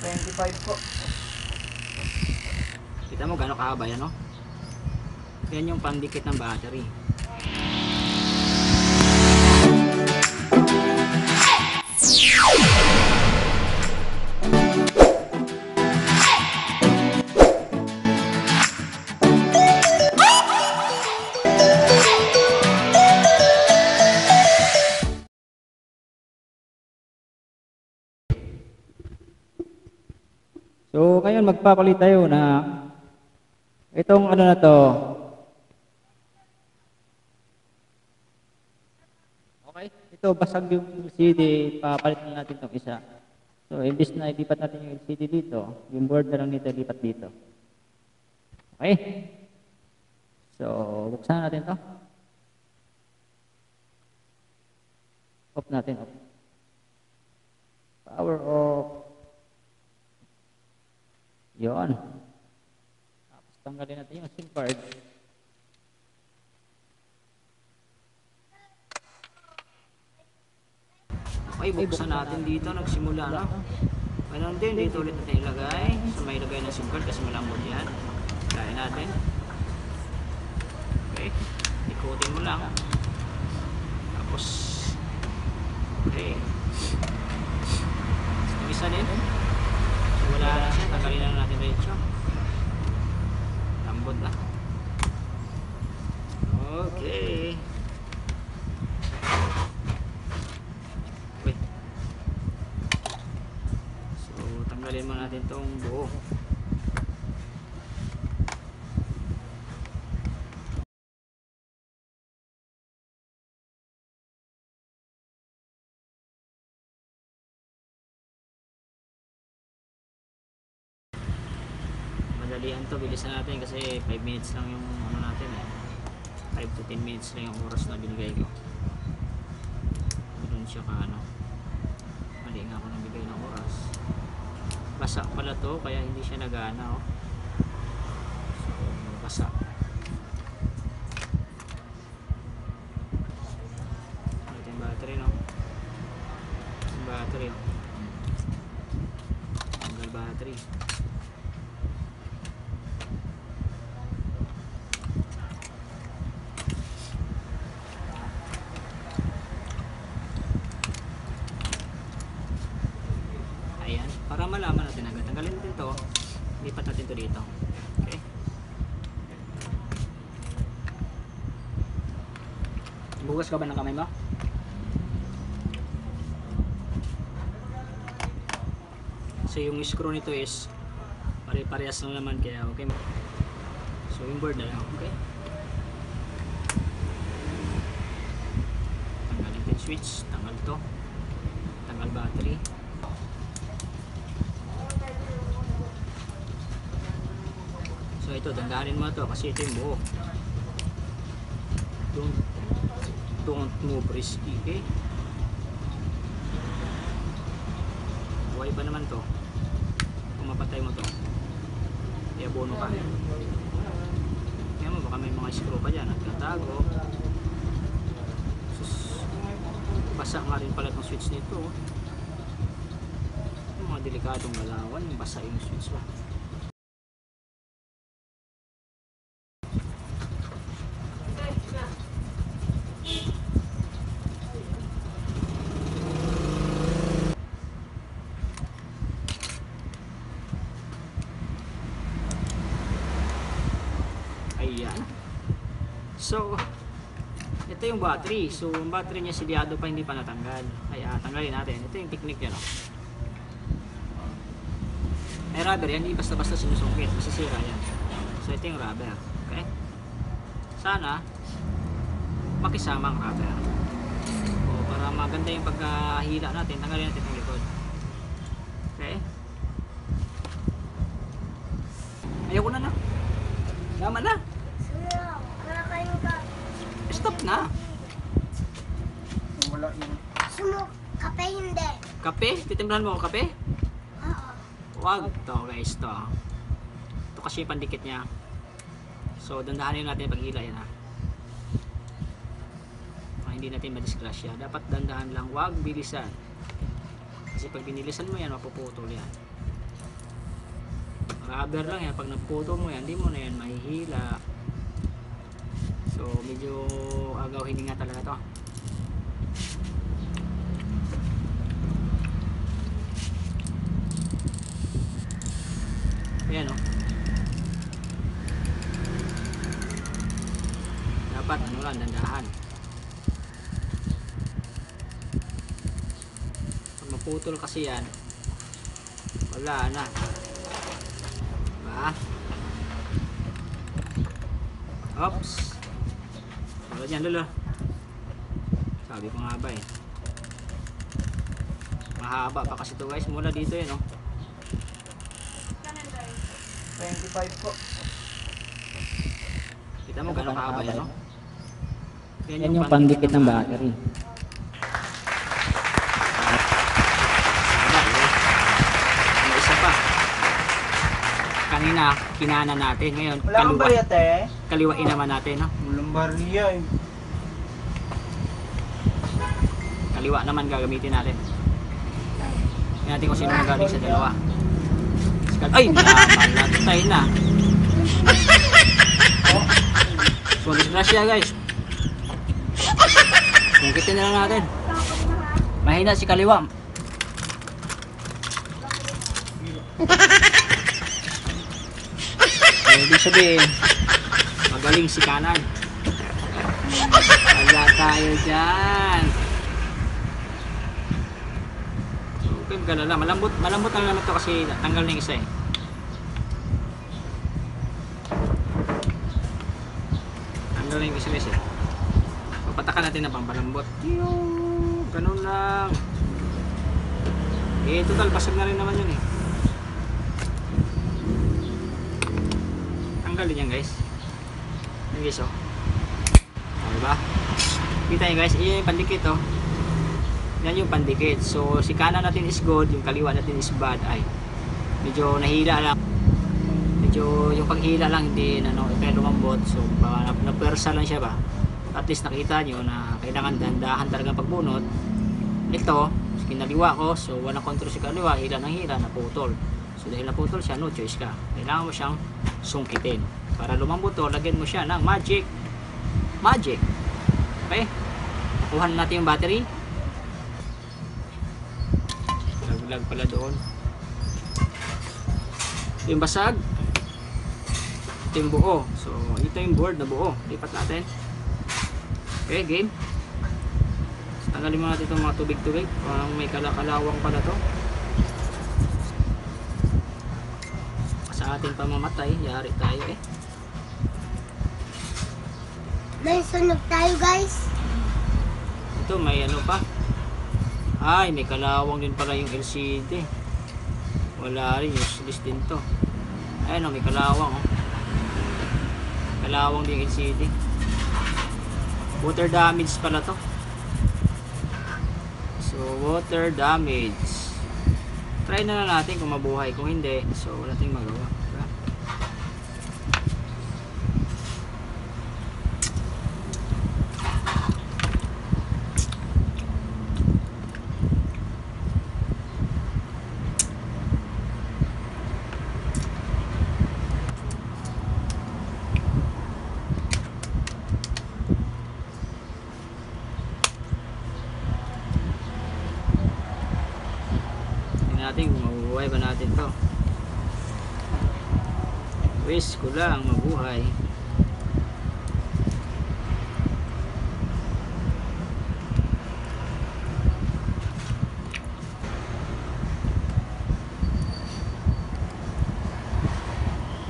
25 po. Kita mo gano'ng kahaba yan, no? Yan yung pandikit ng battery. So, ngayon magpapalit tayo na itong ano na to. Okay, ito basag yung LCD, papalit na natin itong isa. So, imbis na ilipat natin yung LCD dito, yung board na lang nito ilipat dito. Okay? So, buksan natin to. Off natin, off. Power off. Yun. Tapos tanggalin natin yung SIM card. Okay, buksan natin dito. Nagsimula na. Ganun din, dito ulit natin ilagay. So may ilagay ng SIM card kasi malambot yan. Ilagay natin. Okay. Ikutin mo lang. Tapos, okay. Yung isa din. So wala na siya. Tanggalin na natin diretso. Lambot na. Okay. Tanggalin mo natin itong buo. Madalian to, bilisan natin kasi 5 minutes lang yung ano natin eh. 5 to 10 minutes lang yung oras na binigay ko. Doon siya ka ano. Mali nga ako nang bigay ng oras. Basa pala to kaya hindi siya nagana, oh. So basa. Ito yung battery, no? Yung battery, oh. Tanggal battery. Para malaman natin agad. Tanggalin natin to. Lipat natin to dito. Okay. Bugas ka ba ng kamay mo? So yung screw nito is pare-parehas lang naman kaya okay. So yung board na lang. Okay. Tanggalin natin switch. Tanggal to. Tanggal battery. So ito, dandanin mo to kasi ito yung buo. Don't move risky, okay? Buhay pa naman to. Kung mapatay mo to, iabono ka. Kaya mo, baka may mga screw pa dyan at katago. Basa nga rin pala itong switch nito. Yung mga delikadong galawan, yung basa yung switch ba. Ayan. So, ito yung battery. So, yung battery niya silyado pa, hindi pa natanggal. Kaya, tanggalin natin. Ito yung technique niya, no? May rubber yan, hindi basta-basta sinusungkit. Masisira yan. So, ito yung rubber. Okay? Sana, makisama ang rubber. O, para maganda yung pagkahila natin, tanggalin natin yung likod. Okay? Ayoko na na. Tama na. Stop na. Wala yun. Kape hindi. Kape? Titimplahan mo ako kape? Oo. Wag to guys to. Ito kasi yung pandikit niya. So dandahanin natin paghila yan ha. Hindi natin madisgrasya. Dapat dandahan lang. Wag bilisan. Kasi pag binilisan mo yan, mapuputol yan. Rubber lang yan. Pag naputol mo yan, hindi mo na yan mahihila. So medyo agaw hininga talaga to. Ayan o. Dapat ano lang, dandahan. Pag maputol kasi yan, wala na. Diba? Oops. Tulad yan, lolo. Sabi ko nga ba eh. Mahaba pa kasi ito guys. Mula dito yun, oh. 25 po. Kita mo gano'ng kahaba yan, no? Yan yung pandikit ng battery. May isa pa. Kanina, kinana natin. Ngayon, Wala kang bariyate? kaliwain naman natin, no? Walang bariya eh. Kaliwa naman gagamitin natin. Tingnan natin kung sino magaling sa dalawa. Ay! Napalatay na. So, disgrasya guys. Sungkitin na lang natin. Mahina si kaliwa. So, ibig sabihin, magaling si kanan. Wala tayo dyan. Okay, galala. Malambot na naman ito kasi tanggal na yung isa eh. Tanggal na yung isa eh. Papatakan natin ng pampalambot. Ganun lang. Eh, total basag na rin naman yun eh. Tanggal din yan guys. Yan guys oh. O, diba? Kita nyo guys, iyan yung pandikit oh. Yan yung pandikit. So, si kanan natin is good, yung kaliwa natin is bad. Ay, medyo nahila lang. Medyo yung paghila lang hindi kaya lumambot. So, napersa lang siya ba. At least nakita nyo na kailangan dandahan talaga pagbunot. Ito, kinaliwa ko. So, walang control si kaliwa. Hila ng hila, naputol. So, dahil naputol siya, no choice ka. Kailangan mo siyang sungkitin. Para lumambot to, lagyan mo siya ng magic. Magic. Okay? Kuha na natin yung battery. Laglag pala doon. Ito yung basag. Ito yung buo. So, ito yung board na buo. Lipat natin. Okay, game. Tanggalin mo natin itong mga tubig-tubig. Parang may kalakalawang pala to. Sa ating pamamatay, yari tayo eh. May sunog tayo, guys. Ito, may ano pa. Ay, may kalawang din pala yung LCD. Wala rin, useless din to. Ayun o, may kalawang oh. Kalawang din yung LCD. Water damage pala to. So, water damage. Try na lang natin kung mabuhay. Kung hindi, so wala tayong magawa. Diba? Natin kung mabuhay ba natin to. Wish ko lang mabuhay.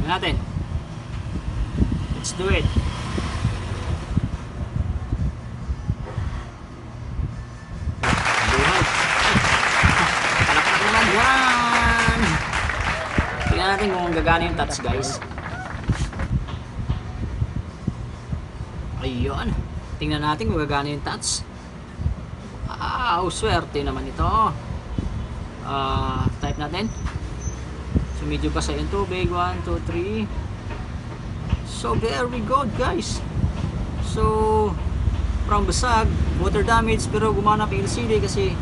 Tingnan natin. Let's do it. Yan! Tingnan natin kung gagana yung touch guys. Ayun. Tingnan natin kung gagana yung touch. Swerte naman ito. Type natin. So medyo pa sa yung tubig. 1, 2, 3. So very good guys. So from basag, water damage pero gumana pa LCD kasi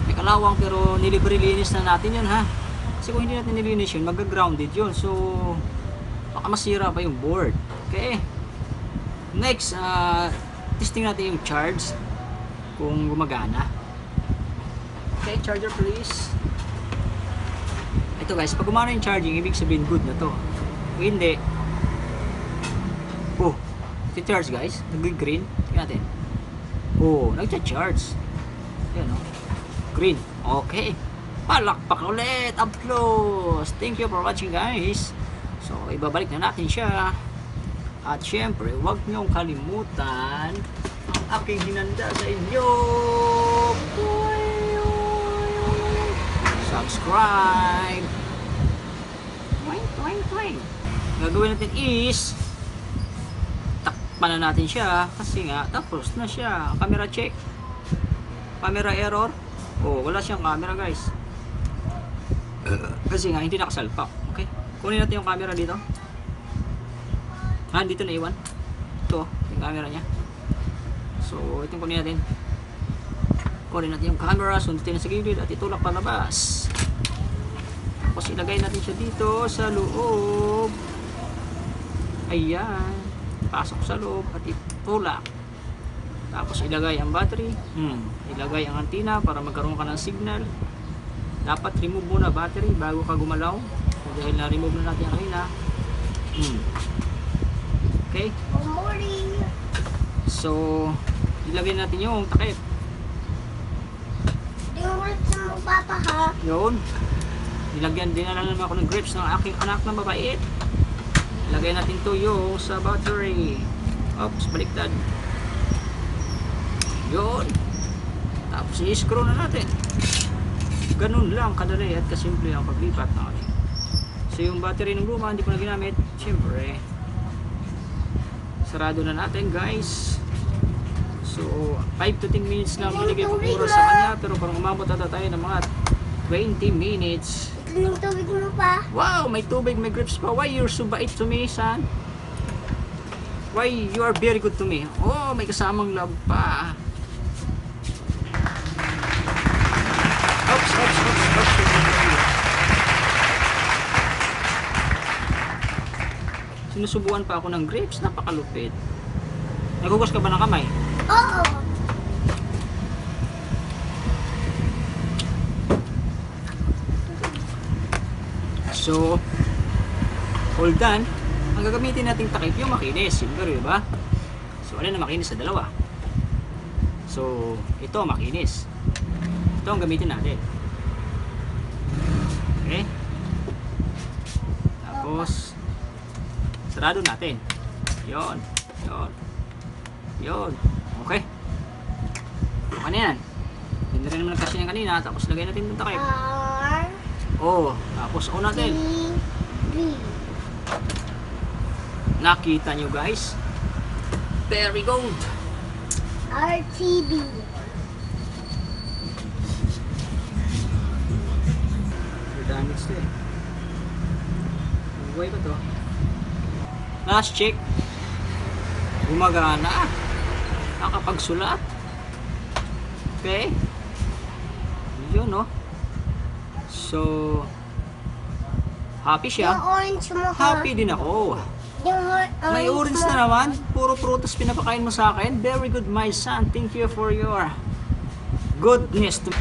may kalawang pero nilibre-linis na natin yun ha. Kasi kung hindi natin nilinis yun, mag-grounded yun. So, baka masira pa yung board. Okay? Next, testing natin yung charge kung gumagana. Okay, charger please. Ito guys, pag gumana yung charging, ibig sabihin good na to. Kung hindi, oh, iti-charge guys, nag-green. Tingnan natin. Oh, nag-charge. Ayan o, green. Okay, palakpak ulit. Applause. Thank you for watching guys. So, ibabalik na natin siya. At syempre, huwag niyong kalimutan ang aking hinanda sa inyo. Subscribe. Twing. Gagawin natin is takpan na natin siya kasi nga tapos na siya. Camera check. Camera error. Oh, wala siyang camera guys. Kasi nga hindi nakasalpak. Okay? Kunin natin yung camera dito. Dito na iwan. Ito, yung camera niya. So, itong kunin natin. Kunin natin yung camera, sundutin na sa gilid at itulak palabas. Tapos ilagay natin siya dito sa loob. Ayan. Pasok sa loob at itulak. Tapos ilagay ang battery. Ilagay ang antenna para magkaroon ka ng signal. Dapat remove muna battery bago ka gumalaw. Dahil na-remove na natin ang kanina. Okay? Good morning. So, ilagay natin yung takip. Yung words mo, Papa, ha? Yun. Nilagyan din na naman ako ng grips ng aking anak na mabait. Ilagay natin to yung sa battery. Oops, baliktad. Yun. Tapos i-screw na natin. Ganun lang kadali at kasimple ang paglipat natin. So yung battery ng luma hindi ko na ginamit. Siyempre, sarado na natin guys. So 5 to 10 minutes lang binigay ko oras sa kanya. Pero parang umabot ata tayo ng mga 20 minutes. Ito yung tubig mo pa. Wow, may tubig, may grips pa. Why you're so bait to me, son? Why you are very good to me? Oh, may kasamang love pa. Oops. Sinusubuan pa ako ng grips, napakalupit. Nagugas ka ba ng kamay? Oo. So, all done. Ang gagamitin nating takip yung makinis, siyempre, diba? So, alin na makinis sa dalawa? So, ito makinis. Ito ang gamitin natin. Okay? Tapos, sarado natin. Yon. Okay. Okay na yan. Hindi rin naman nagkasya yan kanina. Tapos lagay natin itong takip. R, Oh, tapos on T, natin. B. Nakita nyo guys? Very good. RTB. Damage to eh. Buhay ba to? Last check. Gumagana. Nakapagsulat. Okay. Yun no. So, happy Yung siya. orange mo, ha? Happy din ako. Yung May orange mo. na naman. Puro prutas pinapakain mo sa akin. Very good my son. Thank you for your goodness to